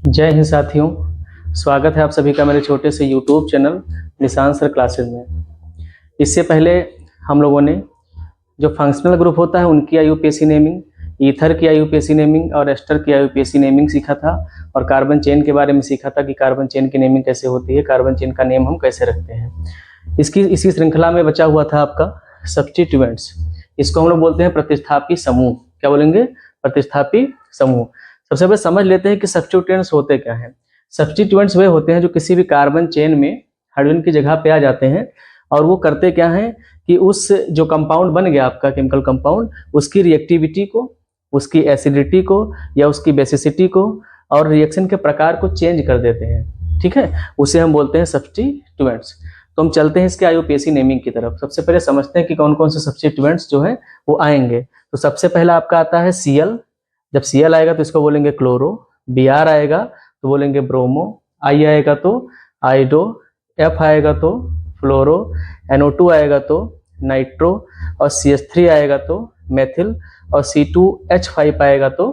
जय हिंद साथियों, स्वागत है आप सभी का मेरे छोटे से यूट्यूब चैनल निशान सर क्लासेस में। इससे पहले हम लोगों ने जो फंक्शनल ग्रुप होता है उनकी आईयूपीएसी नेमिंग, ईथर की आईयूपीएसी नेमिंग और एस्टर की आईयूपीएसी नेमिंग सीखा था और कार्बन चेन के बारे में सीखा था कि कार्बन चेन की नेमिंग कैसे होती है, कार्बन चेन का नेम हम कैसे रखते हैं। इसी श्रृंखला में बचा हुआ था आपका सब्स्टिट्यूएंट्स। इसको हम लोग बोलते हैं प्रतिस्थापी समूह। क्या बोलेंगे? प्रतिस्थापी समूह। सबसे पहले समझ लेते हैं कि सब्स्टिट्यूएंट्स होते क्या हैं। सब्स्टिट्यूएंट्स वे होते हैं जो किसी भी कार्बन चेन में हाइड्रोजन की जगह पे आ जाते हैं और वो करते क्या हैं कि उस जो कंपाउंड बन गया आपका केमिकल कंपाउंड, उसकी रिएक्टिविटी को, उसकी एसिडिटी को या उसकी बेसिसिटी को और रिएक्शन के प्रकार को चेंज कर देते हैं। ठीक है, उसे हम बोलते हैं सब्स्टिट्यूएंट्स। तो हम चलते हैं इसके आईयूपीएसी नेमिंग की तरफ। सबसे पहले समझते हैं कि कौन कौन से सब्स्टिट्यूएंट्स जो है वो आएंगे। तो सबसे पहला आपका आता है Cl। जब Cl आएगा तो इसको बोलेंगे क्लोरो। Br आएगा तो बोलेंगे ब्रोमो। I आएगा तो आइडो। F आएगा तो फ्लोरो। NO2 आएगा तो नाइट्रो और CH3 आएगा तो मेथिल और C2H5 आएगा तो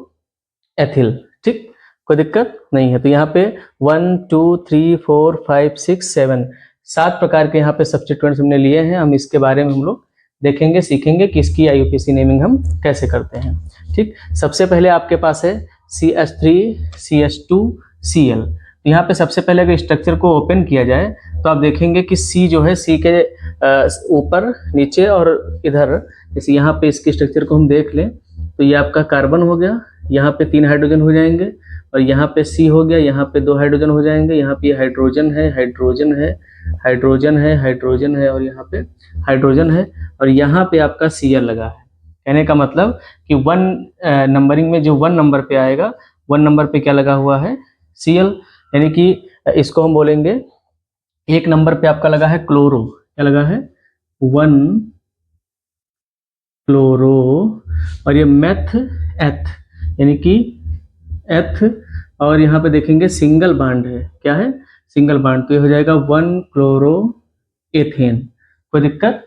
एथिल। ठीक, कोई दिक्कत नहीं है। तो यहाँ पे 1 2 3 4 5 6 7 7 प्रकार के यहाँ पे सब्स्टिट्यूएंट्स हमने लिए हैं। हम इसके बारे में हम लोग देखेंगे, सीखेंगे कि इसकी आईयूपीएसी नेमिंग हम कैसे करते हैं। ठीक, सबसे पहले आपके पास है CH3 CH2 Cl। तो यहाँ पे सबसे पहले अगर स्ट्रक्चर को ओपन किया जाए तो आप देखेंगे कि C जो है C के ऊपर, नीचे और इधर, जैसे यहाँ पे इसके स्ट्रक्चर को हम देख लें तो ये आपका कार्बन हो गया, यहाँ पे 3 हाइड्रोजन हो जाएंगे और यहाँ पे C हो गया, यहाँ पे 2 हाइड्रोजन हो जाएंगे, यहाँ पे हाइड्रोजन है, हाइड्रोजन है, हाइड्रोजन है, हाइड्रोजन है और यहाँ पे हाइड्रोजन है और यहाँ पे आपका Cl लगा है। कहने का मतलब कि 1 नंबरिंग में जो 1 नंबर पे आएगा, 1 नंबर पे क्या लगा हुआ है? Cl। यानी कि इसको हम बोलेंगे 1 नंबर पे आपका लगा है क्लोरो। क्या लगा है? 1 क्लोरो। और ये मेथ एथ, यानी कि एथ, और यहाँ पे देखेंगे सिंगल बॉन्ड है। क्या है? Single bond. तो ये हो जाएगा 1 क्लोरो एथेन। कोई दिक्कत?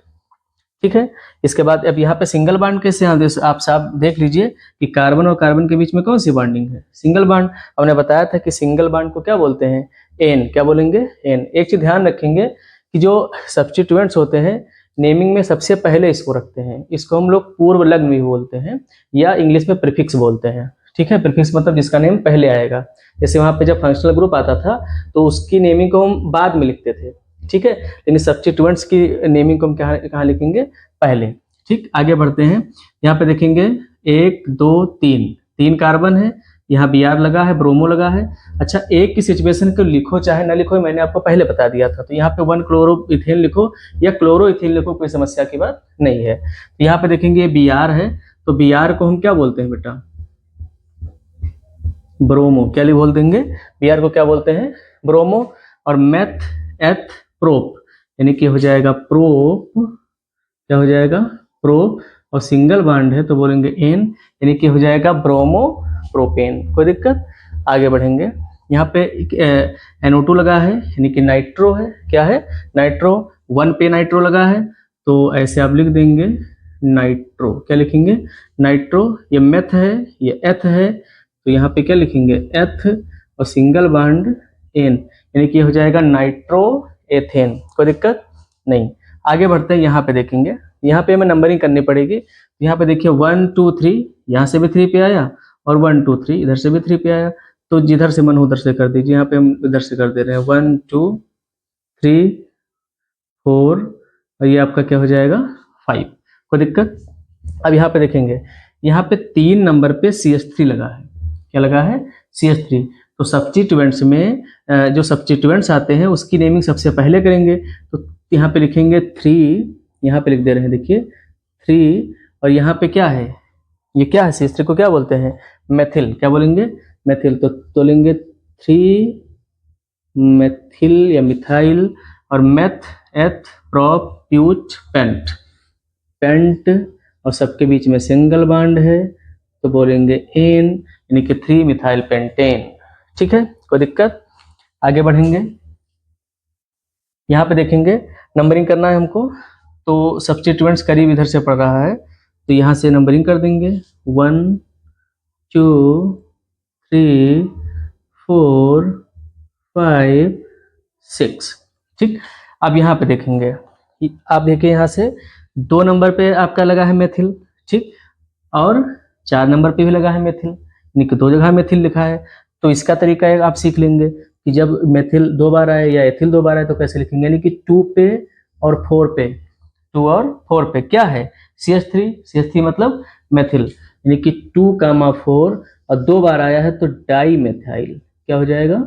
ठीक है। इसके बाद अब यहाँ पे सिंगल बॉन्ड कैसे आप साफ देख लीजिए कि कार्बन और कार्बन के बीच में कौन सी बॉन्डिंग है? Single bond. हमने बताया था कि सिंगल बॉन्ड को क्या बोलते हैं? एन। क्या बोलेंगे? एन। एक चीज ध्यान रखेंगे कि जो सब्स्टिट्यूएंट्स होते हैं नेमिंग में सबसे पहले इसको रखते हैं। इसको हम लोग पूर्व लग्न भी बोलते हैं या इंग्लिश में प्रीफिक्स बोलते हैं। ठीक है, प्रीफिक्स मतलब जिसका नेम पहले आएगा। जैसे वहां पे जब फंक्शनल ग्रुप आता था तो उसकी नेमिंग को हम बाद में लिखते थे। ठीक है, लेकिन सब्स्टिट्यूएंट्स की नेमिंग को हम कहाँ लिखेंगे? पहले। ठीक, आगे बढ़ते हैं। यहाँ पे देखेंगे 1 2 3 कार्बन है, यहाँ Br लगा है, ब्रोमो लगा है। अच्छा, एक की सिचुएशन को लिखो चाहे ना लिखो, मैंने आपको पहले बता दिया था। तो यहाँ पे 1 क्लोरो इथेन लिखो या क्लोरो इथेन लिखो, कोई समस्या की बात नहीं है। तो यहाँ पे देखेंगे Br है, तो Br को हम क्या बोलते हैं बेटा? ब्रोमो। क्या बोल देंगे? Br को क्या बोलते हैं? ब्रोमो। और मेथ एथ प्रोप, यानी कि हो जाएगा प्रोप। क्या हो जाएगा? प्रोप। और सिंगल बॉन्ड है तो बोलेंगे एन, यानी कि हो जाएगा ब्रोमो प्रोपेन। कोई दिक्कत? आगे बढ़ेंगे। यहाँ पे NO2 लगा है, यानी कि नाइट्रो है। क्या है? नाइट्रो। 1 पे नाइट्रो लगा है तो ऐसे आप लिख देंगे नाइट्रो। क्या लिखेंगे? नाइट्रो। ये मेथ है, ये एथ है, तो यहाँ पे क्या लिखेंगे? एथ और सिंगल बॉन्ड एन, यानी कि हो जाएगा नाइट्रो एथेन। कोई दिक्कत नहीं। आगे बढ़ते हैं। यहाँ पे देखेंगे, यहाँ पे हमें नंबरिंग करनी पड़ेगी। यहाँ पे देखिए 1 2 3, यहाँ से भी 3 पे आया और 1 2 3 इधर से भी 3 पे आया। तो जिधर से मन हो उधर से कर दीजिए। यहाँ पे हम इधर से कर दे रहे हैं 1 2 3 4 और ये आपका क्या हो जाएगा? 5। कोई दिक्कत? अब यहाँ पे देखेंगे, यहाँ पे 3 नंबर पे CH3 लगा है। क्या लगा है? CH3। तो सब्स्टिट्यूएंट्स में जो सब्स्टिट्यूएंट्स आते हैं उसकी नेमिंग सबसे पहले करेंगे। तो यहाँ पे लिखेंगे 3, यहाँ पे लिख दे रहे हैं, देखिए 3। और यहाँ पे क्या है? ये क्या है? CH3 को क्या बोलते हैं? मेथिल। क्या बोलेंगे? मेथिल। तो लेंगे 3 मेथिल या मिथाइल और मेथ एथ प्रोप प्यूच पेंट। पेंट और सबके बीच में सिंगल बॉन्ड है तो बोलेंगे एन, यानी कि 3 मिथाइल पेंटेन। ठीक है, कोई दिक्कत? आगे बढ़ेंगे। यहाँ पे देखेंगे नंबरिंग करना है हमको, तो सब्स्टिट्यूएंट्स करीब इधर से पड़ रहा है तो यहाँ से नंबरिंग कर देंगे 1 2 3 4 5 6। ठीक, अब यहाँ पे देखेंगे, आप देखिए यहाँ से 2 नंबर पे आपका लगा है मेथिल, ठीक, और 4 नंबर पे भी लगा है मेथिल, यानी कि 2 जगह मेथिल लिखा है। तो इसका तरीका है, आप सीख लेंगे कि जब मेथिल 2 बार आए या एथिल 2 बार आए तो कैसे लिखेंगे, यानी कि 2 पे और 4 पे, 2 और 4 पे क्या है, CH3 मतलब मेथिल, यानी कि 2,4 और 2 बार आया है तो डाई मेथाइल, क्या हो जाएगा,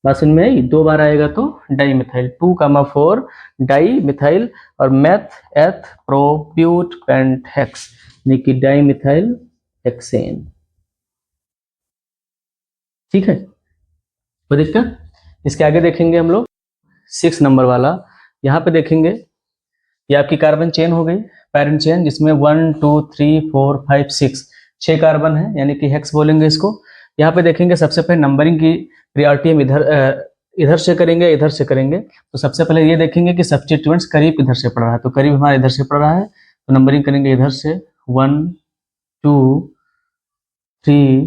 बात समझ में आई, 2 बार आएगा तो डाई मिथाइल, 2,4 डाई मिथाइल, और meth eth prop but pent hex, यानी कि डाई मिथाइल हेक्सेन। ठीक है, कोई दिक्कत। इसके आगे देखेंगे हम लोग 6 नंबर वाला, यहाँ पे देखेंगे ये आपकी कार्बन चेन हो गई, पैरेंट चेन, जिसमें 1 2 3 4 5 6 कार्बन है, यानी कि हेक्स बोलेंगे इसको। यहाँ पे देखेंगे सबसे पहले नंबरिंग की प्रायोरिटी हम इधर से करेंगे, इधर से करेंगे। तो सबसे पहले ये देखेंगे कि सब्स्टिट्यूएंट्स करीब इधर से पड़ रहा है, तो करीब हमारा इधर से पड़ रहा है, तो नंबरिंग करेंगे इधर से 1 2 3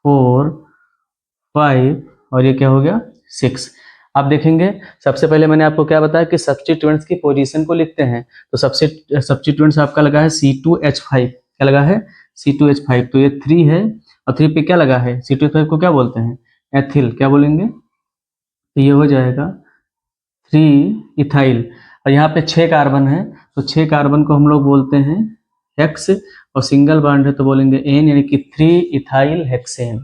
4 5 और ये क्या हो गया 6। आप देखेंगे सबसे पहले मैंने आपको क्या बताया कि सब्स्टिट्यूएंट्स की पोजीशन को लिखते हैं, तो सब्स्टिट्यूएंट्स आपका लगा है C2H5, क्या लगा है C2H5, तो ये 3 है, और 3 पे क्या लगा है, C2H5 को क्या बोलते हैं, एथिल, क्या बोलेंगे, तो ये हो जाएगा 3 इथाइल, और यहाँ पे 6 कार्बन है, तो 6 कार्बन को हम लोग बोलते हैं हेक्स, और सिंगल बॉन्ड है तो बोलेंगे एन, यानी कि 3 इथाइल हेक्सेन।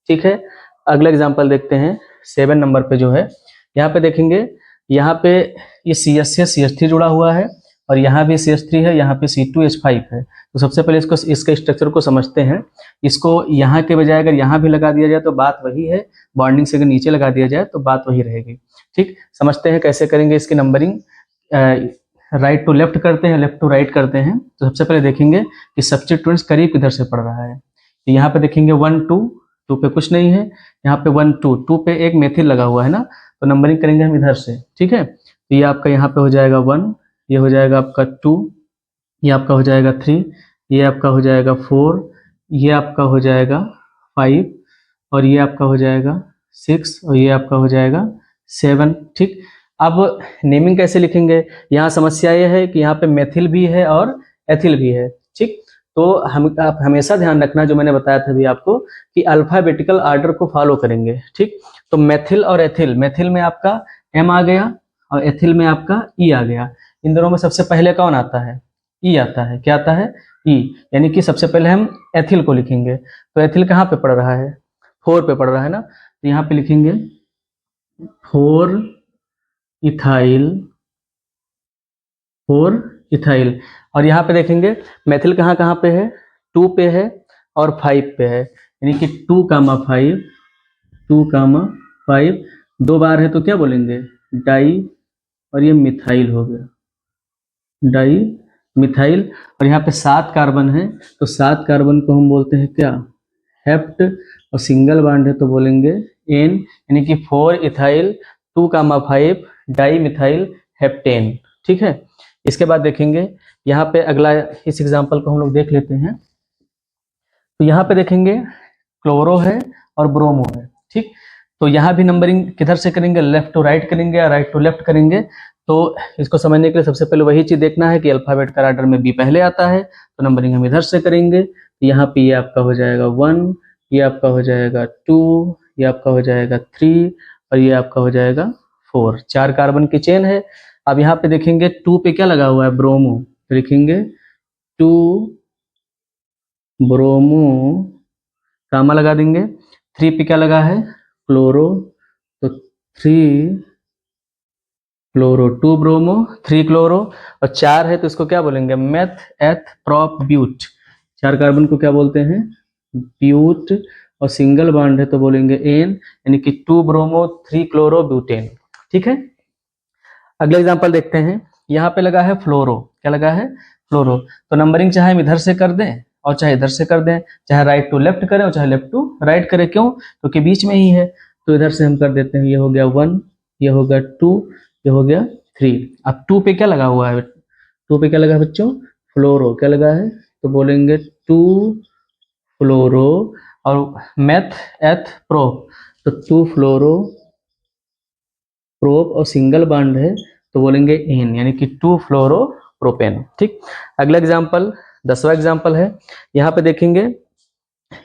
ठीक है, अगला एग्जांपल देखते हैं 7 नंबर पे जो है, यहाँ पे देखेंगे, यहाँ पे ये CH से CH3 जुड़ा हुआ है, और यहाँ भी CH3 है, यहाँ पे C2H5 है। तो सबसे पहले इसके स्ट्रक्चर को समझते हैं। इसको यहाँ के बजाय अगर यहाँ भी लगा दिया जाए तो बात वही है, बॉन्डिंग से अगर नीचे लगा दिया जाए तो बात वही रहेगी। ठीक, समझते हैं कैसे करेंगे इसकी नंबरिंग। राइट टू लेफ्ट करते हैं, लेफ्ट टू राइट करते हैं। तो सबसे पहले देखेंगे कि सब्स्टिट्यूएंट्स करीब किधर से पड़ रहा है, तो यहाँ पे देखेंगे 1 2, 2 पे कुछ नहीं है, यहाँ पे 1 2, 2 पे एक मेथिल लगा हुआ है ना, तो नंबरिंग करेंगे हम इधर से। ठीक है, तो ये आपका यहाँ पे हो जाएगा 1, ये हो जाएगा आपका 2, ये आपका हो जाएगा 3, ये आपका हो जाएगा 4, ये आपका हो जाएगा 5, और ये आपका हो जाएगा 6, और ये आपका हो जाएगा 7। ठीक, अब नेमिंग कैसे लिखेंगे, यहाँ समस्या ये है कि यहाँ पे मेथिल भी है और एथिल भी है। ठीक, तो आप हमेशा ध्यान रखना, जो मैंने बताया था अभी आपको, कि अल्फाबेटिकल आर्डर को फॉलो करेंगे। ठीक, तो मेथिल और एथिल, मेथिल में आपका M आ गया और एथिल में आपका E आ गया। इन दोनों में सबसे पहले कौन आता है, E आता है, क्या आता है E, यानी कि सबसे पहले हम एथिल को लिखेंगे। तो एथिल कहाँ पे पड़ रहा है, 4 पे पड़ रहा है ना, तो यहाँ पे लिखेंगे 4 इथाइल, 4 इथाइल, और यहाँ पे देखेंगे मेथिल कहाँ कहाँ पे है, 2 पे है और 5 पे है, यानी कि 2,5, 2,5, 2 बार है तो क्या बोलेंगे डाई, और ये मिथाइल हो गया, डाई मिथाइल, और यहाँ पे 7 कार्बन है, तो 7 कार्बन को हम बोलते हैं क्या, हेप्ट, और सिंगल बॉन्ड है तो बोलेंगे एन, यानी कि 4 इथाइल 2,5 डाई मिथाइल हेप्टेन। ठीक है, इसके बाद देखेंगे यहाँ पे अगला, इस एग्जांपल को हम लोग देख लेते हैं। तो यहाँ पे देखेंगे क्लोरो है और ब्रोमो है। ठीक, तो यहाँ भी नंबरिंग किधर से करेंगे, लेफ्ट टू राइट करेंगे या राइट टू लेफ्ट करेंगे। तो इसको समझने के लिए सबसे पहले वही चीज देखना है कि अल्फाबेट का ऑर्डर में बी पहले आता है, तो नंबरिंग हम इधर से करेंगे। यहाँ पे ये आपका हो जाएगा 1, ये आपका हो जाएगा 2, ये आपका हो जाएगा 3, और ये आपका हो जाएगा 4। 4 कार्बन की चेन है। अब यहाँ पे देखेंगे 2 पे क्या लगा हुआ है, ब्रोमो, तो लिखेंगे 2 ब्रोमो, कामा लगा देंगे। 3 पे क्या लगा है, क्लोरो, तो 3 क्लोरो, 2 ब्रोमो 3 क्लोरो, और 4 है तो इसको क्या बोलेंगे, मेथ एथ प्रोप ब्यूट। 4 कार्बन को क्या बोलते हैं, ब्यूट, और सिंगल बॉन्ड है तो बोलेंगे एन, यानी कि 2 ब्रोमो 3 क्लोरो ब्यूटेन। ठीक है, अगला एग्जांपल देखते हैं। यहाँ पे लगा है फ्लोरो, क्या लगा है, फ्लोरो, तो नंबरिंग चाहे हम इधर से कर दें और चाहे इधर से कर दें, चाहे राइट टू लेफ्ट करें और चाहे लेफ्ट टू राइट करें, क्यों, क्योंकि बीच में ही है, तो इधर से हम कर देते हैं। ये हो गया 1, ये हो गया 2, ये हो गया 3। अब 2 पे क्या लगा हुआ है, 2 पे क्या लगा है बच्चों, फ्लोरो, क्या लगा है, तो बोलेंगे 2 फ्लोरो, और मेथ एथ प्रोप, तो 2 फ्लोरो प्रोप और सिंगल बॉन्ड है तो बोलेंगे एन, यानी कि 2 फ्लोरो प्रोपेन। ठीक, अगला एग्जाम्पल 10वां एग्जाम्पल है। यहाँ पे देखेंगे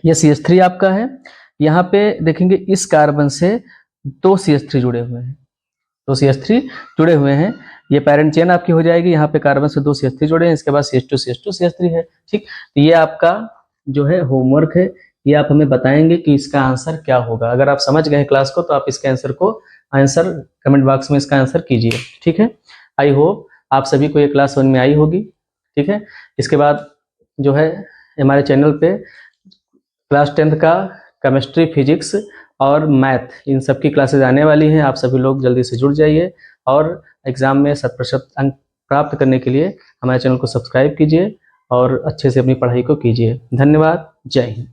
ये CH3 आपका है, यहाँ पे देखेंगे इस कार्बन से 2 CH3 जुड़े हुए हैं, 2 CH3 जुड़े हुए हैं, ये पैरेंट चेन आपकी हो जाएगी। यहाँ पे कार्बन से 2 CH3 जुड़े हैं, इसके बाद CH2 CH2 CH3 है। ठीक, तो ये आपका जो है होमवर्क है, ये आप हमें बताएंगे कि इसका आंसर क्या होगा। अगर आप समझ गए क्लास को तो आप इसके आंसर कमेंट बॉक्स में इसका आंसर कीजिए। ठीक है, आई होप आप सभी को ये क्लास समझ में आई होगी। ठीक है, इसके बाद जो है हमारे चैनल पे क्लास 10th का केमिस्ट्री, फिजिक्स और मैथ, इन सब की क्लासेज आने वाली हैं। आप सभी लोग जल्दी से जुड़ जाइए और एग्जाम में 100% अंक प्राप्त करने के लिए हमारे चैनल को सब्सक्राइब कीजिए और अच्छे से अपनी पढ़ाई को कीजिए। धन्यवाद, जय हिंद।